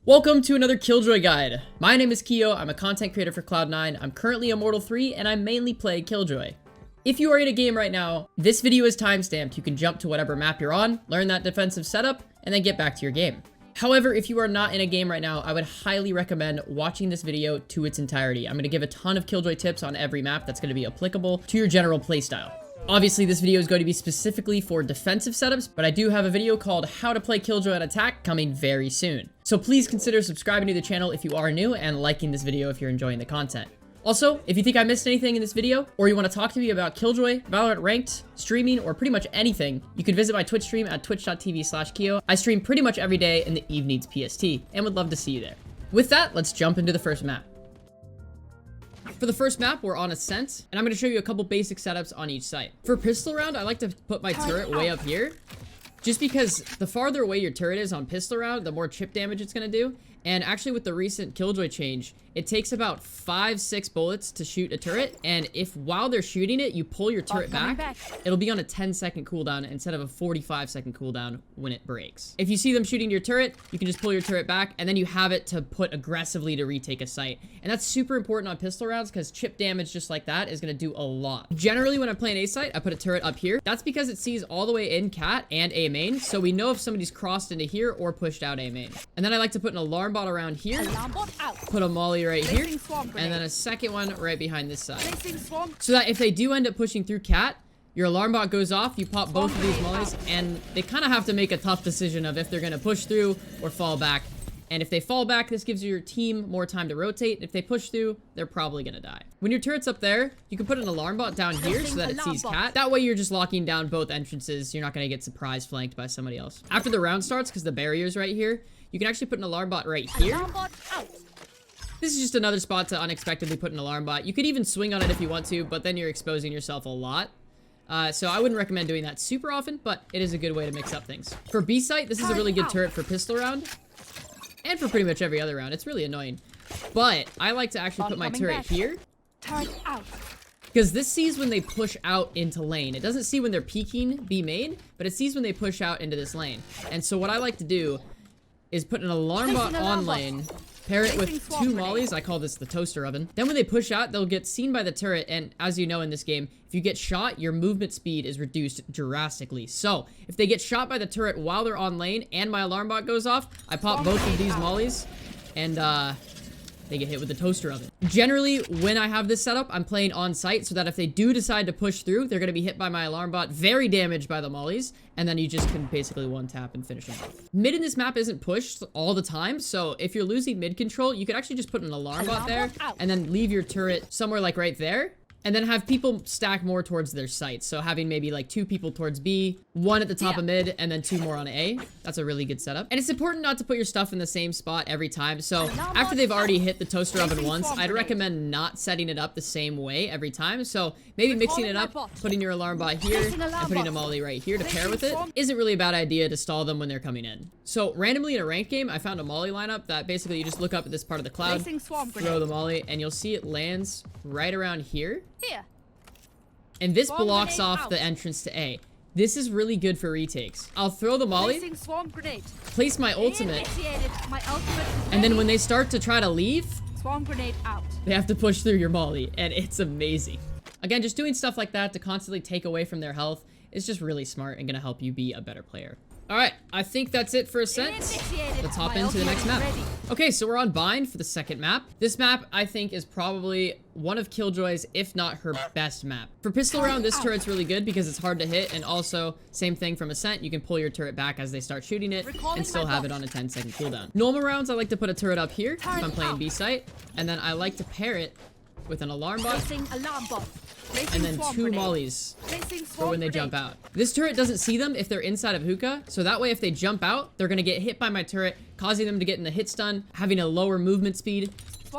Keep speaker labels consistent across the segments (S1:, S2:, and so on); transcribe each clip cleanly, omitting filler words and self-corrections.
S1: Welcome to another Killjoy guide. My name is Keeoh, I'm a content creator for Cloud9, I'm currently Immortal 3, and I mainly play Killjoy. If you are in a game right now, this video is timestamped. You can jump to whatever map you're on, learn that defensive setup, and then get back to your game. However, if you are not in a game right now, I would highly recommend watching this video to its entirety. I'm going to give a ton of Killjoy tips on every map that's going to be applicable to your general playstyle. Obviously, this video is going to be specifically for defensive setups, but I do have a video called How to Play Killjoy on Attack coming very soon. So please consider subscribing to the channel if you are new and liking this video if you're enjoying the content. Also, if you think I missed anything in this video, or you want to talk to me about Killjoy, Valorant Ranked, streaming, or pretty much anything, you can visit my Twitch stream at twitch.tv/Keeoh. I stream pretty much every day in the evenings PST, and would love to see you there. With that, let's jump into the first map. For the first map, we're on ASCENT, and I'm going to show you a couple basic setups on each site. For pistol round, I like to put my turret way up here, just because the farther away your turret is on pistol round, the more chip damage it's going to do. And actually with the recent Killjoy change, it takes about 5-6 bullets to shoot a turret, and if while they're shooting it, you pull your turret back, it'll be on a 10-second cooldown instead of a 45-second cooldown when it breaks. If you see them shooting your turret, you can just pull your turret back, and then you have it to put aggressively to retake a site. And that's super important on pistol rounds, because chip damage just like that is going to do a lot. Generally, when I'm playing A site, I put a turret up here. That's because it sees all the way in cat and A main, so we know if somebody's crossed into here or pushed out A main. And then I like to put an alarm bot around here, put a molly right here, and then a second one right behind this side. So that if they do end up pushing through cat, your alarm bot goes off, you pop both of these mollies, and they kind of have to make a tough decision of if they're going to push through or fall back. And if they fall back, this gives your team more time to rotate. If they push through, they're probably going to die. When your turret's up there, you can put an alarm bot down here so that it sees cat. That way you're just locking down both entrances. You're not going to get surprise flanked by somebody else. After the round starts, because the barrier's right here, you can actually put an alarm bot right here. This is just another spot to unexpectedly put an alarm bot. You could even swing on it if you want to, but then you're exposing yourself a lot. So I wouldn't recommend doing that super often, but it is a good way to mix up things. For B site, this is a really good turret for pistol round. And for pretty much every other round. It's really annoying. But I like to actually put my turret here. Because this sees when they push out into lane. It doesn't see when they're peeking B main, but it sees when they push out into this lane. And so what I like to do is put an alarm bot on lane, pair it with 2 mollies. I call this the toaster oven. Then when they push out, they'll get seen by the turret, and as you know in this game, if you get shot, your movement speed is reduced drastically. So if they get shot by the turret while they're on lane and my alarm bot goes off, I pop both of these mollies, and they get hit with the toaster oven. Generally, when I have this setup, I'm playing on site so that if they do decide to push through, they're going to be hit by my alarm bot, very damaged by the mollies, and then you just can basically one tap and finish them off. Mid in this map isn't pushed all the time, so if you're losing mid control, you could actually just put an alarm bot there and then leave your turret somewhere like right there. And then have people stack more towards their sites. So having maybe like 2 people towards B, 1 at the top of mid, and then 2 more on A. That's a really good setup. And it's important not to put your stuff in the same spot every time. So after they've already hit the toaster oven once, I'd recommend not setting it up the same way every time. So maybe mixing it up, putting your alarm bot here, and putting a molly right here to pair with it isn't really a bad idea to stall them when they're coming in. So randomly in a ranked game, I found a molly lineup that basically you just look up at this part of the cloud, throw the molly, and you'll see it lands right around here. And this blocks off the entrance to A. This is really good for retakes. I'll throw the molly, place my ultimate, and then when they start to try to leave, they have to push through your molly, and it's amazing. Again, just doing stuff like that to constantly take away from their health is just really smart and gonna help you be a better player. Alright, I think that's it for ASCENT. Let's hop into the next map. Okay, so we're on Bind for the second map. This map, I think, is probably one of Killjoy's, if not her best map. For pistol round, this turret's really good because it's hard to hit, and also, same thing from ASCENT, you can pull your turret back as they start shooting it, and still have it on a 10-second cooldown. Normal rounds, I like to put a turret up here if I'm playing B site, and then I like to pair it with an alarm bot, and then 2 mollies for when they jump out. This turret doesn't see them if they're inside of hookah, so that way if they jump out, they're gonna get hit by my turret, causing them to get in the hit stun, having a lower movement speed,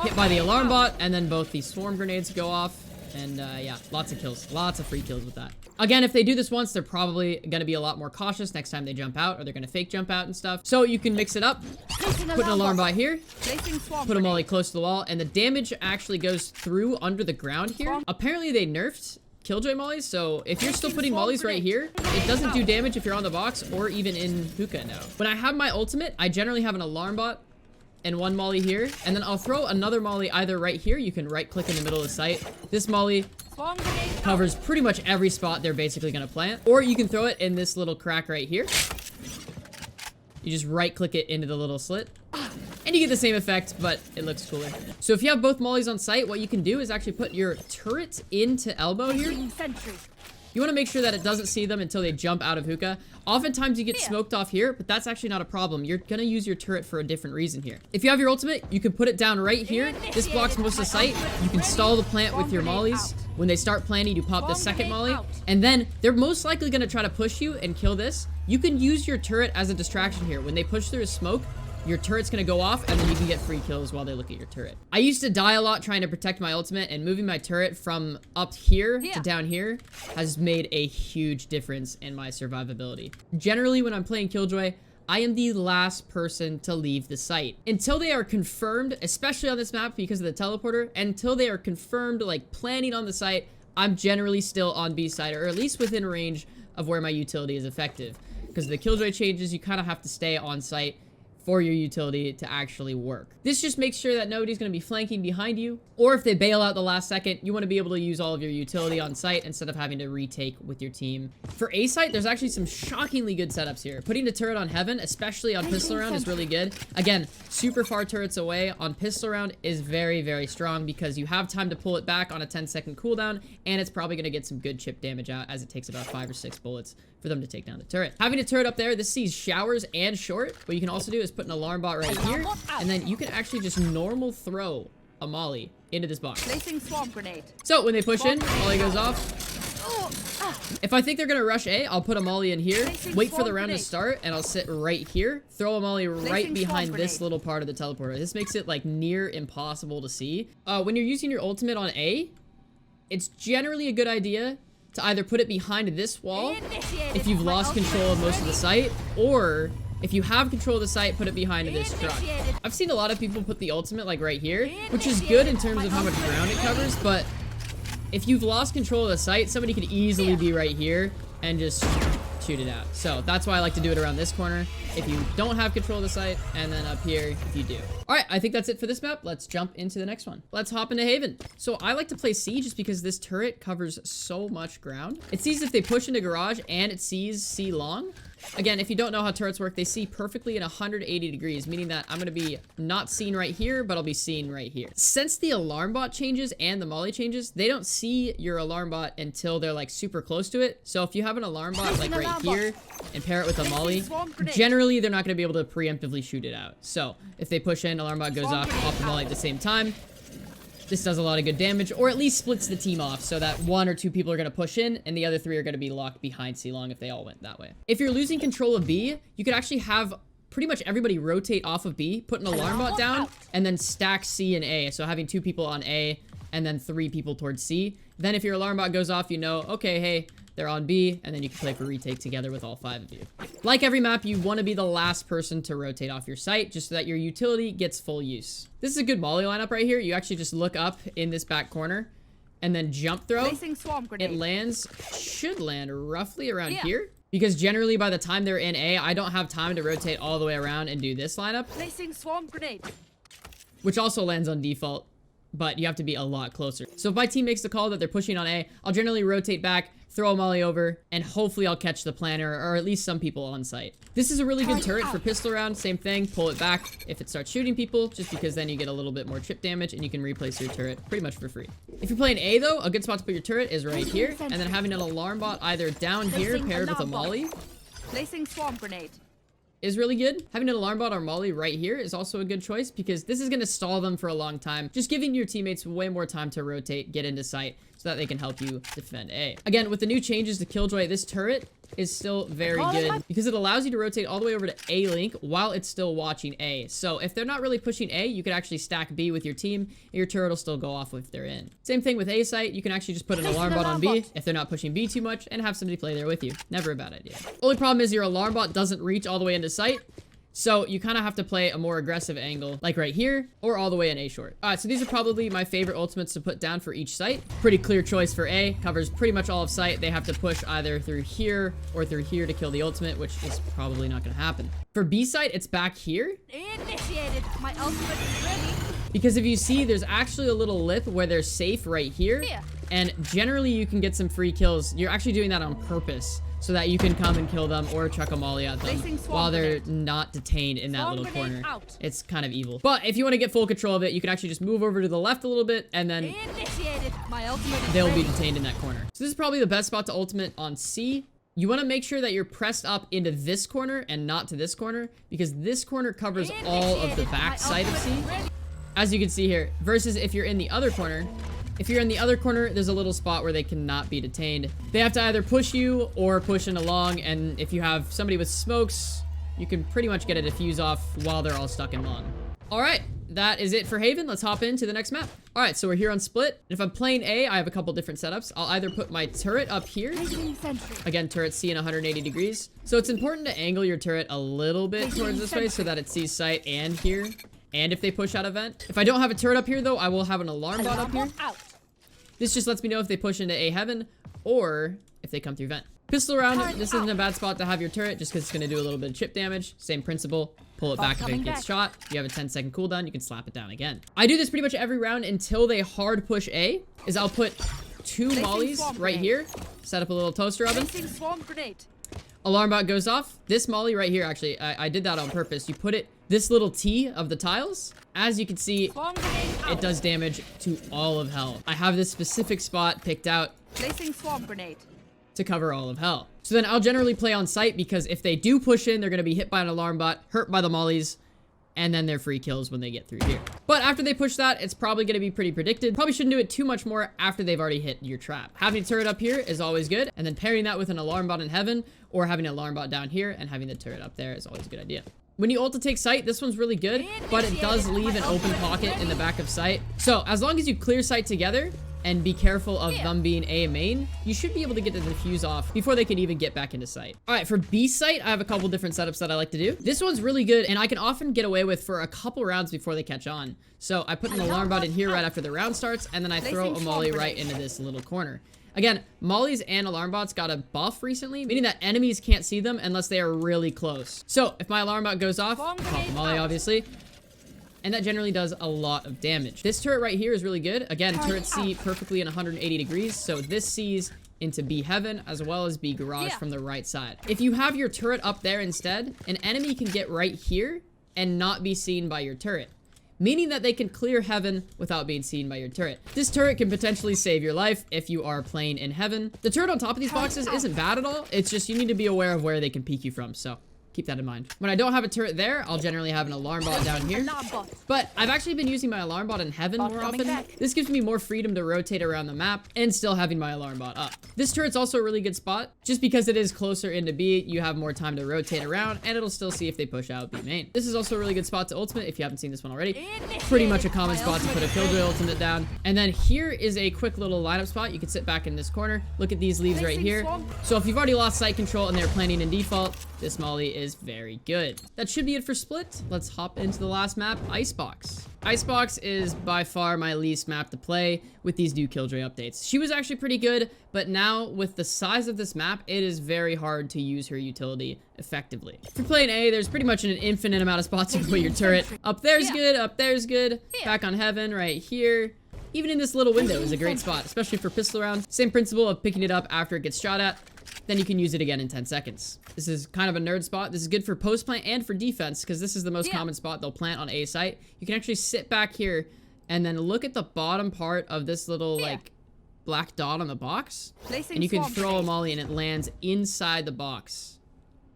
S1: hit by the alarm bot, and then both these swarm grenades go off, and yeah, lots of kills, lots of free kills with that. Again, if they do this once, they're probably gonna be a lot more cautious next time they jump out, or they're gonna fake jump out and stuff. So you can mix it up, put an alarm bot here, put a molly close to the wall, and the damage actually goes through under the ground here. Apparently they nerfed Killjoy mollies, so if you're still putting mollies right here, it doesn't do damage if you're on the box or even in hookah now. When I have my ultimate, I generally have an alarm bot and one molly here, and then I'll throw another molly either right here. You can right click in the middle of the site. This molly covers pretty much every spot they're basically gonna plant, or you can throw it in this little crack right here. You just right click it into the little slit, and you get the same effect, but it looks cooler. So if you have both mollies on site, what you can do is actually put your turret into elbow here. You want to make sure that it doesn't see them until they jump out of hookah. Oftentimes you get smoked off here, but that's actually not a problem. You're going to use your turret for a different reason here. If you have your ultimate, you can put it down right here. This blocks most of the site. You can stall the plant with your mollies. When they start planting, you pop the second molly, and then they're most likely going to try to push you and kill this. You can use your turret as a distraction here. When they push through a smoke, your turret's gonna go off, and then you can get free kills while they look at your turret. I used to die a lot trying to protect my ultimate, and moving my turret from up here to down here has made a huge difference in my survivability. Generally, when I'm playing Killjoy, I am the last person to leave the site. Until they are confirmed, especially on this map because of the teleporter, until they are confirmed, like, planning on the site, I'm generally still on B side, or at least within range of where my utility is effective. Because of the Killjoy changes, you kind of have to stay on site for your utility to actually work. This just makes sure that nobody's going to be flanking behind you, or if they bail out the last second, you want to be able to use all of your utility on site instead of having to retake with your team. For A site, there's actually some shockingly good setups here. Putting the turret on heaven, especially on pistol round, is really good. Again, super far turrets away on pistol round is very, very strong because you have time to pull it back on a 10-second cooldown, and it's probably going to get some good chip damage out as it takes about 5 or 6 bullets for them to take down the turret. Having a turret up there, this sees showers and short. What you can also do is put an alarm bot right here, and then you can actually just normal throw a molly into this box.
S2: Placing swamp grenade.
S1: So when they push in, molly goes off. If I think they're gonna rush A, I'll put a molly in here, wait for the round to start, and I'll sit right here, throw a molly right behind this little part of the teleporter. This makes it like near impossible to see. When you're using your ultimate on A, it's generally a good idea to either put it behind this wall if you've lost control of most of the site, or if you have control of the site, put it behind this truck. I've seen a lot of people put the ultimate like right here, which is good in terms of how much ground it covers, but if you've lost control of the site, somebody could easily be right here and just shoot it out. So that's why I like to do it around this corner if you don't have control of the site, and then up here if you do. All right, I think that's it for this map. Let's jump into the next one. Let's hop into Haven. So I like to play C just because this turret covers so much ground. It sees if they push into garage, and it sees C long. Again, if you don't know how turrets work, they see perfectly in 180 degrees, meaning that I'm going to be not seen right here, but I'll be seen right here. Since the alarm bot changes and the molly changes, they don't see your alarm bot until they're like super close to it. So if you have an alarm bot like right here and pair it with a molly, generally they're not going to be able to preemptively shoot it out. So if they push in, alarm bot goes off the molly at the same time. This does a lot of good damage, or at least splits the team off so that 1 or 2 people are going to push in and the other 3 are going to be locked behind C-Long if they all went that way. If you're losing control of B, you could actually have pretty much everybody rotate off of B, put an alarm bot down, and then stack C and A. So having 2 people on A and then 3 people towards C. Then if your alarm bot goes off, you know, okay, hey, they're on B, and then you can play for retake together with all 5 of you. Like every map, you want to be the last person to rotate off your site just so that your utility gets full use. This is a good molly lineup right here. You actually just look up in this back corner and then jump throw. It lands, should land roughly around here. Because generally by the time they're in A, I don't have time to rotate all the way around and do this lineup.
S2: Placing swamp grenade.
S1: Which also lands on default, but you have to be a lot closer. So if my team makes the call that they're pushing on A, I'll generally rotate back, throw a molly over, and hopefully I'll catch the planner, or at least some people on site. This is a really good turret for pistol round. Same thing, pull it back if it starts shooting people, just because then you get a little bit more chip damage and you can replace your turret pretty much for free. If you're playing A though, a good spot to put your turret is right here, and then having an alarm bot either down here paired with a molly.
S2: Placing swamp grenade.
S1: Is really good. Having an alarm bot or molly right here is also a good choice because this is going to stall them for a long time, just giving your teammates way more time to rotate, get into sight, so that they can help you defend A. Again, with the new changes to Killjoy, this turret is still very good because it allows you to rotate all the way over to A link while it's still watching A. So if they're not really pushing A, you could actually stack B with your team and your turret will still go off if they're in. Same thing with A site. You can actually just put an alarm bot on B if they're not pushing B too much and have somebody play there with you. Never a bad idea. Only problem is your alarm bot doesn't reach all the way into sight. So you kind of have to play a more aggressive angle, like right here, or all the way in A short. All right, so these are probably my favorite ultimates to put down for each site. Pretty clear choice for A, covers pretty much all of site. They have to push either through here or through here to kill the ultimate, which is probably not gonna happen. For B site, it's back here.
S2: Initiated. My ultimate is ready.
S1: Because if you see, there's actually a little lip where they're safe right here.
S2: Yeah.
S1: And generally you can get some free kills. You're actually doing that on purpose so that you can come and kill them or chuck a molly at them while they're not detained in that little corner. It's kind of evil. But if you want to get full control of it, you can actually just move over to the left a little bit and then they'll be detained in that corner. So this is probably the best spot to ultimate on C. You want to make sure that you're pressed up into this corner and not to this corner because this corner covers all of the back side of C. As you can see here, versus if you're in the other corner. If you're in the other corner, there's a little spot where they cannot be detained. They have to either push you or push in along, and if you have somebody with smokes, you can pretty much get a defuse off while they're all stuck in long. All right, that is it for Haven. Let's hop into the next map. All right, so we're here on Split. If I'm playing A, I have a couple different setups. I'll either put my turret up here. Again, turret C in 180 degrees. So it's important to angle your turret a little bit towards this way so that it sees sight and here. And if they push out a vent. If I don't have a turret up here though, I will have an alarm bot up here. This just lets me know if they push into A heaven or if they come through vent. Pistol round, this isn't a bad spot to have your turret just because it's going to do a little bit of chip damage. Same principle. Pull it back if it gets shot. If you have a 10-second cooldown, you can slap it down again. I do this pretty much every round until they hard push A, is I'll put 2 mollies right here. Set up a little toaster oven. Alarm bot goes off. This molly right here, actually, I did that on purpose. You put it this little T of the tiles. As you can see, it does damage to all of hell. I have this specific spot picked out to cover all of hell. So then I'll generally play on site because if they do push in, they're going to be hit by an alarm bot, hurt by the mollies, and then they're free kills when they get through here. But after they push that, it's probably going to be pretty predicted. Probably shouldn't do it too much more after they've already hit your trap. Having a turret up here is always good, and then pairing that with an alarm bot in heaven, or having an alarm bot down here and having the turret up there is always a good idea. When you ult to take sight, this one's really good, but it does leave an open pocket in the back of sight. So as long as you clear sight together and be careful of them being A main, you should be able to get the defuse off before they can even get back into sight. All right, for B sight, I have a couple different setups that I like to do. This one's really good, and I can often get away with for a couple rounds before they catch on. So I put an alarm bot in here right after the round starts, and then I throw a molly right into this little corner. Again, mollies and alarm bots got a buff recently, meaning that enemies can't see them unless they are really close. So if my alarm bot goes off, pop the molly, obviously. And that generally does a lot of damage. This turret right here is really good. Again, turret C perfectly in 180 degrees. So this sees into B heaven as well as B garage from the right side. If you have your turret up there instead, an enemy can get right here and not be seen by your turret, meaning that they can clear heaven without being seen by your turret. This turret can potentially save your life if you are playing in heaven. The turret on top of these boxes isn't bad at all. It's just you need to be aware of where they can peek you from. So keep that in mind. When I don't have a turret there, I'll generally have an alarm bot down here. But I've actually been using my alarm bot in heaven more often. This gives me more freedom to rotate around the map and still having my alarm bot up. This turret's also a really good spot. Just because it is closer into B, you have more time to rotate around and it'll still see if they push out B main. This is also a really good spot to ultimate if you haven't seen this one already. Pretty much a common spot to put a KILLJOY ultimate down. And then here is a quick little lineup spot. You can sit back in this corner. Look at these leaves right here. So if you've already lost sight control and they're planning in default, this molly is very good. That should be it for Split. Let's hop into the last map, ICEBOX. ICEBOX is by far my least map to play with these new KILLJOY updates. She was actually pretty good, but now with the size of this map, it is very hard to use her utility effectively. If you're playing A, there's pretty much an infinite amount of spots you can put your turret. Up there's good, up there's good. Back on heaven right here. Even in this little window is a great spot, especially for pistol round. Same principle of picking it up after it gets shot at. Then you can use it again in 10 seconds. This is kind of a nerd spot. This is good for post plant and for defense because this is the most common spot they'll plant on A site. You can actually sit back here and then look at the bottom part of this little like black dot on the box. And you can throw a molly and it lands inside the box.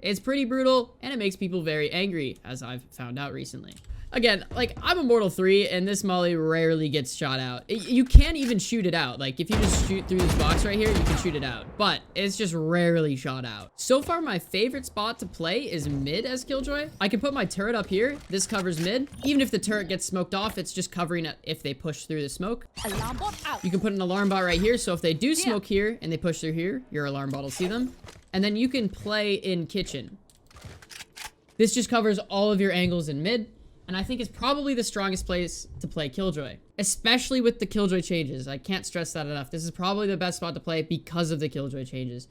S1: It's pretty brutal and it makes people very angry, as I've found out recently. Again, like, I'm Immortal 3, and this molly rarely gets shot out. You can't even shoot it out. Like, if you just shoot through this box right here, you can shoot it out. But it's just rarely shot out. So far, my favorite spot to play is mid as KILLJOY. I can put my turret up here. This covers mid. Even if the turret gets smoked off, it's just covering it if they push through the smoke.
S2: Alarm bot out.
S1: You can put an alarm bot right here, so if they do smoke here and they push through here, your alarm bot will see them. And then you can play in kitchen. This just covers all of your angles in mid, and I think is probably the strongest place to play Killjoy, especially with the Killjoy changes. I can't stress that enough. This is probably the best spot to play because of the Killjoy changes.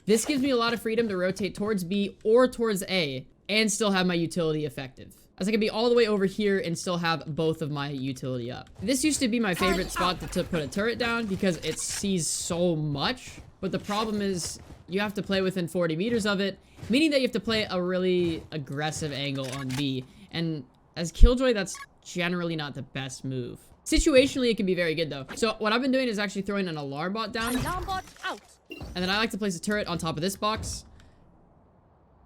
S1: This gives me a lot of freedom to rotate towards B or towards A and still have my utility effective, as I can be all the way over here and still have both of my utility up. This used to be my favorite spot to put a turret down because it sees so much, but the problem is you have to play within 40 meters of it, meaning that you have to play a really aggressive angle on B, and as Killjoy, that's generally not the best move. Situationally, it can be very good though. So what I've been doing is actually throwing an alarm bot down,
S2: Alarm bot out.
S1: and then I like to place a turret on top of this box.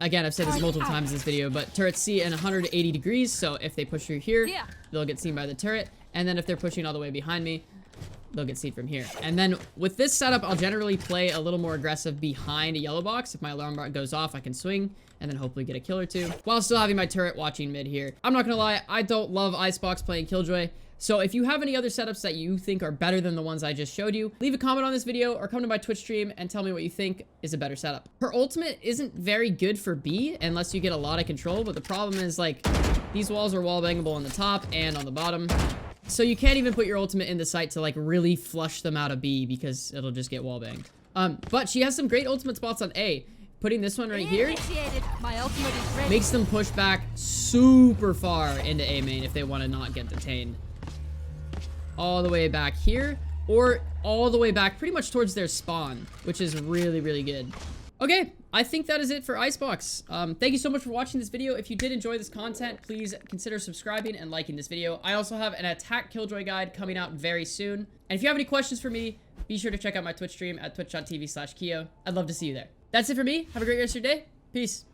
S1: Again, I've said this multiple times in this video, but turrets see in 180 degrees, so if they push through here, they'll get seen by the turret, and then if they're pushing all the way behind me, they'll get seen from here. And then with this setup, I'll generally play a little more aggressive behind a yellow box. If my alarm bot goes off, I can swing and then hopefully get a kill or two while still having my turret watching mid here. I'm not gonna lie, I don't love ICEBOX playing Killjoy. So if you have any other setups that you think are better than the ones I just showed you, leave a comment on this video or come to my Twitch stream and tell me what you think is a better setup. Her ultimate isn't very good for B unless you get a lot of control, but the problem is like these walls are wall bangable on the top and on the bottom. So you can't even put your ultimate in the site to like really flush them out of B because it'll just get wall banged. But she has some great ultimate spots on A. Putting this one right here
S2: My ultimate is ready.
S1: makes them push back super far into A main if they want to not get detained. All the way back here, or all the way back pretty much towards their spawn, which is really, really good. Okay, I think that is it for ICEBOX. Thank you so much for watching this video. If you did enjoy this content, please consider subscribing and liking this video. I also have an attack Killjoy guide coming out very soon. And if you have any questions for me, be sure to check out my Twitch stream at twitch.tv/Keeoh. I'd love to see you there. That's it for me. Have a great rest of your day. Peace.